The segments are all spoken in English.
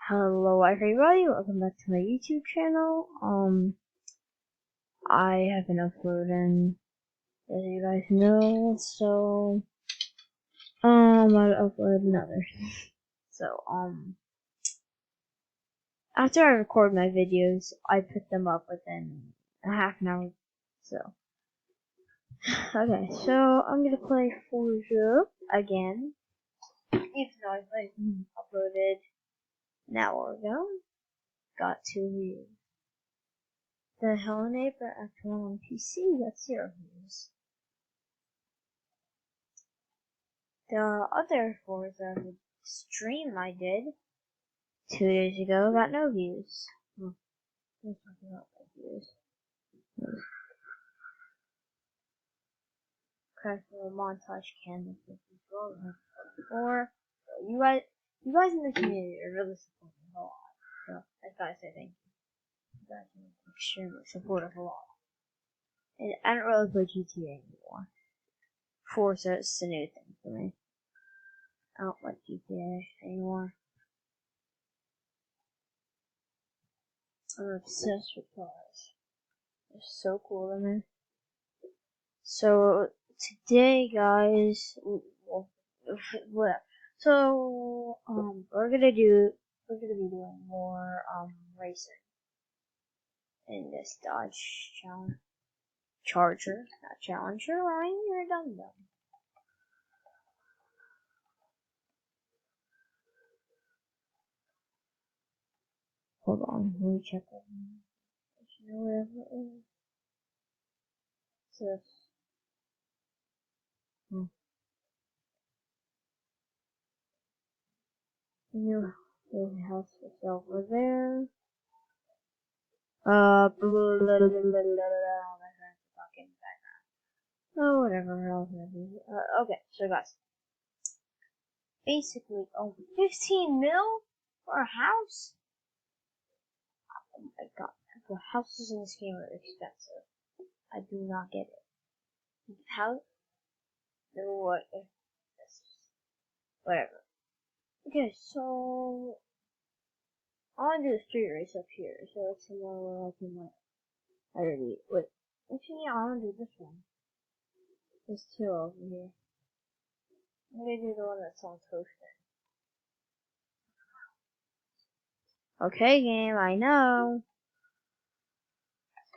Hello everybody, welcome back to my YouTube channel. I have been uploading, as you guys know, so, I'll upload another. So, after I record my videos, I put them up within a half an hour, so. Okay, so I'm gonna play Forza again, even though I uploaded an hour ago. Got 2 views. The Hellenator Act 1 on PC got 0 views. The other Forza stream I did 2 days ago got no views. Well, let's talk about the views. Crashful montage canvas with control or you guys in the community are really supportive a lot. So I gotta say thank you. You guys are extremely supportive a lot. And I don't really play GTA anymore. Forza is the new thing for me. I don't like GTA anymore. I'm obsessed with cars. They're so cool to me. So today, guys, whatever. So we're gonna be doing more racing in this Dodge Charger, not Challenger. Ryan, you're dumb. Hold on, let me check that. Whatever it is. So, new house is over there. Oh, whatever else. Okay, so guys, basically, 15 mil for a house? Oh my god, the houses in this game are expensive. I do not get it. How? What? Whatever. Okay, so I want to do a street race up here, so it's somewhere where I can already. Wait, actually, I want to do this one. There's 2 over here. I'm gonna do the one that's on toaster. Okay, game, I know.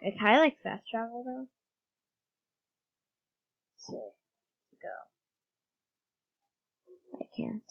I kinda like fast travel though. So, go. I can't.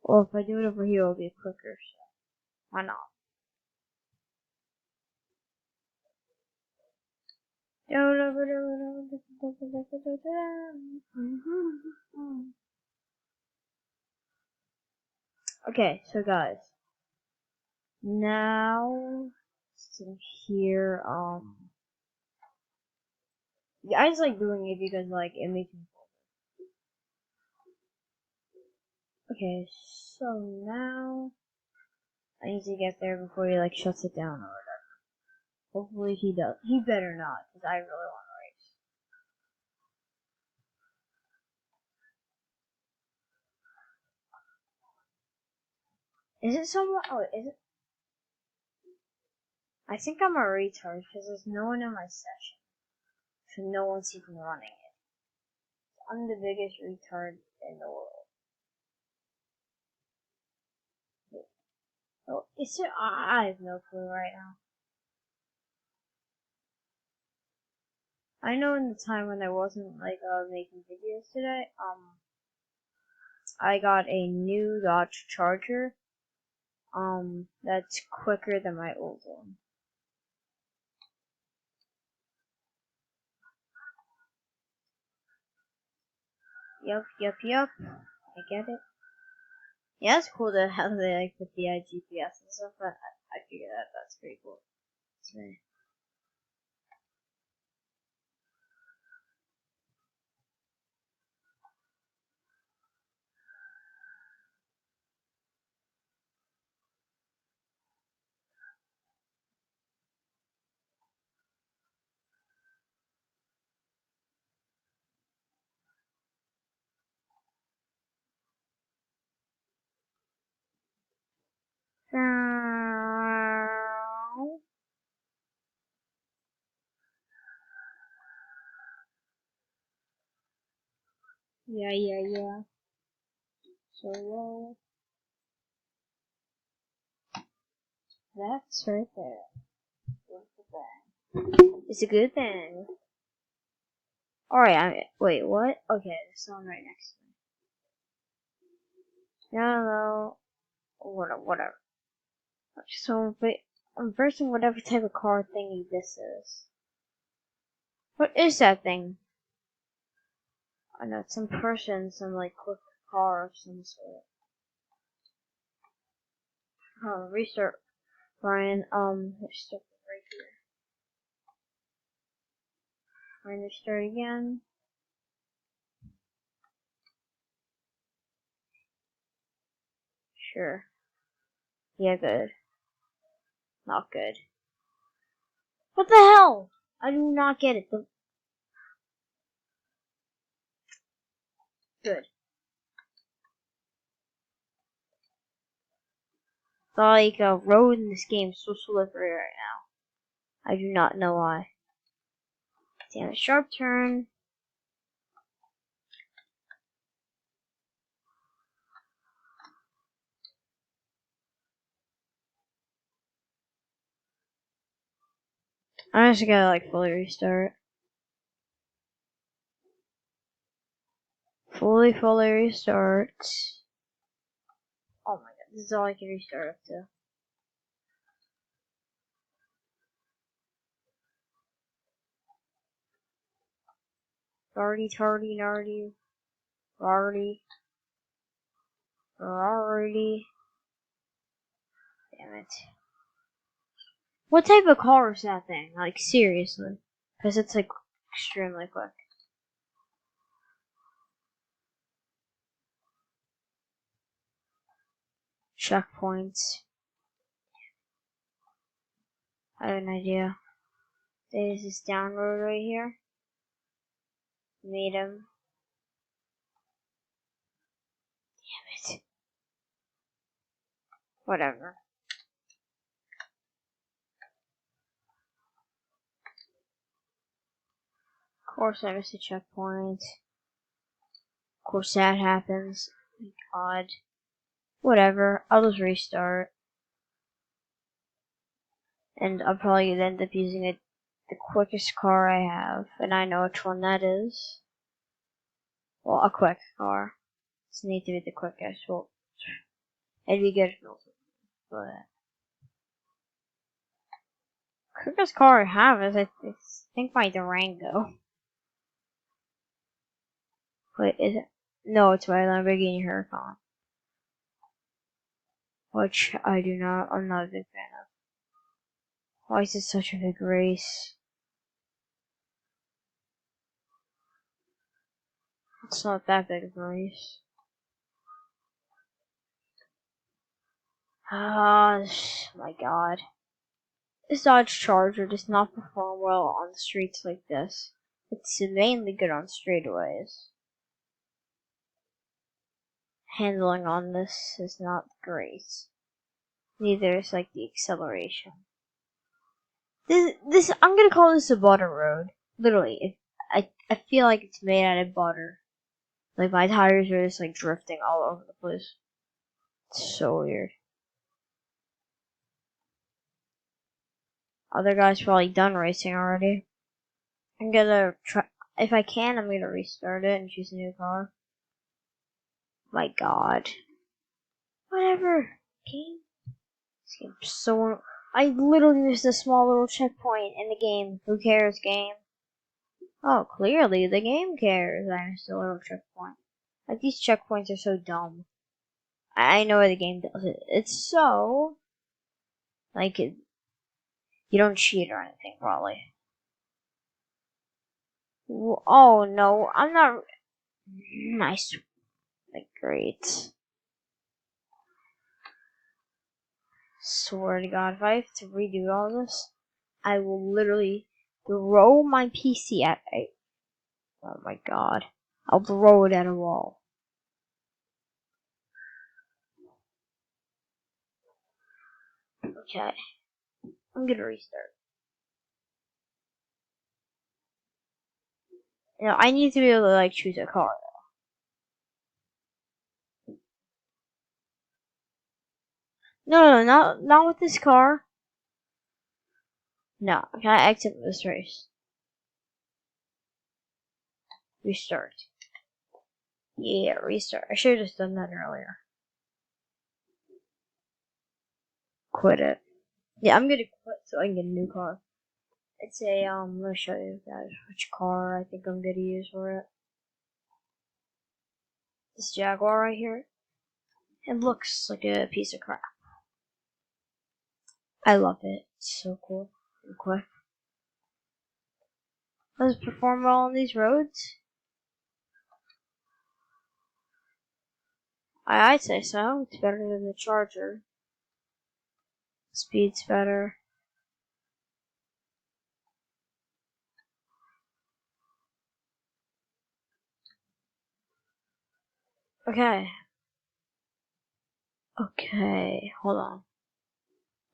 Well, if I do it over here, it'll be quicker, so why not? Okay, so guys, now here, yeah, I just like doing it because like it makes me. Okay, so now I need to get there before he like shuts it down or whatever. Hopefully he does. He better not, because I really want to race. Is it someone? Oh, is it? I think I'm a retard because there's no one in my session, so no one's even running it. I'm the biggest retard in the world. Oh, is it? I have no clue right now. I know in the time when I wasn't like making videos today, I got a new Dodge Charger, that's quicker than my old one. Yep. I get it. Yeah, it's cool to have they like put the GPS and stuff, but I figure that's pretty cool. It's really Yeah. So, that's right there. It's a good thing. Alright, wait, what? Okay, there's someone right next to me. No, whatever. So, I'm versing whatever type of car thingy this is. What is that thing? I know it's some person, some like quick car of some sort. Oh, restart, Brian. There's stuff right here. Brian, restart again. Sure. Yeah, good. Not good. What the hell? I do not get it. Good. Like a road in this game is so slippery right now. I do not know why. Damn it, sharp turn. I just gotta like fully restart. Fully restart. Oh my god, this is all I can restart up to. Tardy, nardy, rardy, rardy. Damn it. What type of car is that thing? Like, seriously. Because it's like extremely quick. Checkpoints. I have an idea. There's this down road right here. Meet him. Damn it. Whatever. Of course I missed a checkpoint. Of course that happens. Oh my god. Whatever. I'll just restart. And I'll probably end up using the quickest car I have. And I know which one that is. Well, a quick car. Just need to be the quickest. Well, it'd be good if it was, but quickest car I have is I think my Durango. Wait, is it? No, it's my Lamborghini Huracan, which I'm not a big fan of. Why is it such a big race? It's not that big of a race. Ah, my god. This Dodge Charger does not perform well on streets like this. It's mainly good on straightaways. Handling on this is not great. Neither is like the acceleration. This I'm gonna call this a butter road. Literally, I feel like it's made out of butter. Like my tires are just like drifting all over the place. It's so weird. Other guys probably done racing already. I'm gonna try. If I can, I'm gonna restart it and choose a new car. My god. Whatever. Game. This game's so. I literally missed a small little checkpoint in the game. Who cares, game? Oh, clearly the game cares. I missed a little checkpoint. Like, these checkpoints are so dumb. I know why the game does it. It's so. Like, you don't cheat or anything, probably. Oh, no. I'm not. Nice. Like, great. Swear to God, if I have to redo all this, I will literally throw my PC at. Oh my god. I'll throw it at a wall. Okay. I'm gonna restart. You know, I need to be able to, like, choose a car, though. No, not with this car. No, can I exit this race? Restart. Yeah, restart. I should have just done that earlier. Quit it. Yeah, I'm gonna quit so I can get a new car. I'd say, let me show you guys which car I think I'm gonna use for it. This Jaguar right here. It looks like a piece of crap. I love it. It's so cool and quick. Does it perform well on these roads? I'd say so. It's better than the Charger. Speed's better. Okay. Okay, hold on.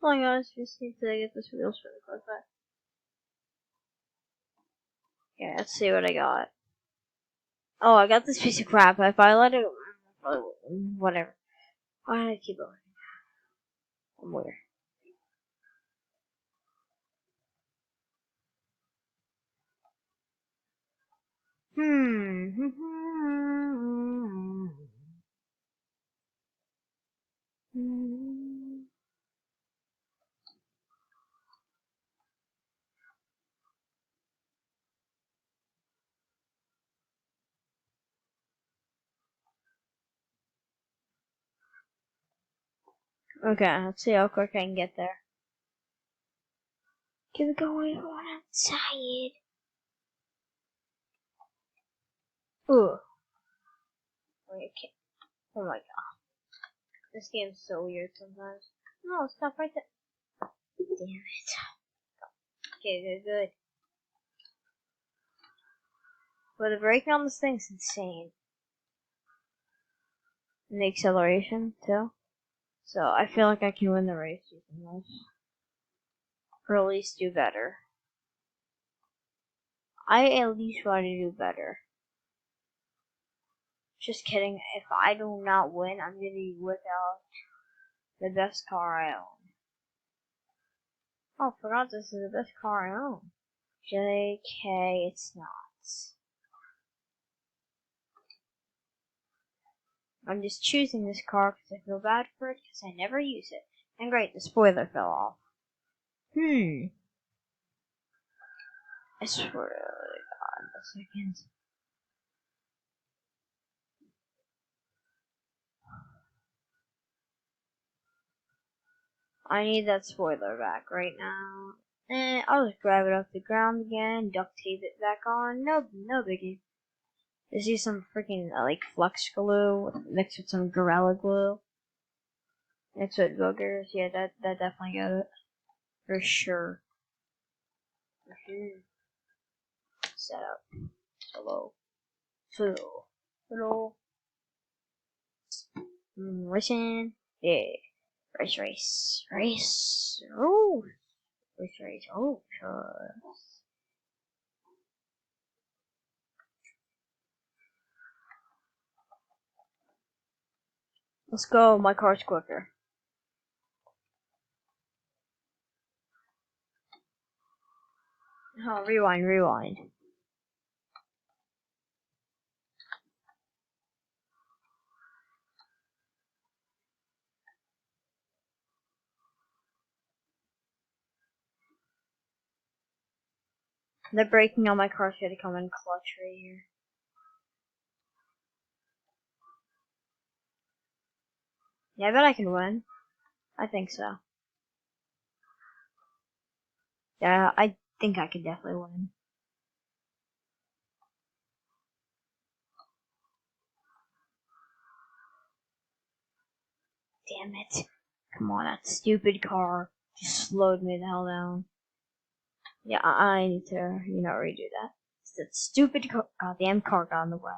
Hold on guys, just need to get this wheels for the car back. Okay, let's see what I got. Oh, I got this piece of crap. If I let it, whatever. Why did I keep going? I'm weird. Hmm. Okay, let's see how quick I can get there. Keep it going, everyone outside. Ooh. Okay. Oh my god. This game's so weird sometimes. No, stop right there. Damn it. Okay, good. But the braking on this thing's insane. And the acceleration, too. So I feel like I can win the race using this. Or at least do better. I at least want to do better. Just kidding. If I do not win, I'm gonna be without the best car I own. Oh, I forgot this is the best car I own. JK, it's not. I'm just choosing this car because I feel bad for it because I never use it. And great, the spoiler fell off. I swear to God, a second. I need that spoiler back right now. And I'll just grab it off the ground again, duct tape it back on. No biggie. Is he some freaking like flux glue mixed with some Gorilla Glue? Mixed with boogers? Yeah, that definitely got it. For sure. Setup. Hello. Hello. Listen. Yeah. Race. Oh. Race. Oh, sure. Let's go. My car's quicker. Oh, rewind. The braking on my car should come in clutch right here. Yeah, I bet I can win. I think so. Yeah, I think I could definitely win. Damn it. Come on, that stupid car just slowed me the hell down. Yeah, I need to, redo that. That stupid goddamn car got in the way.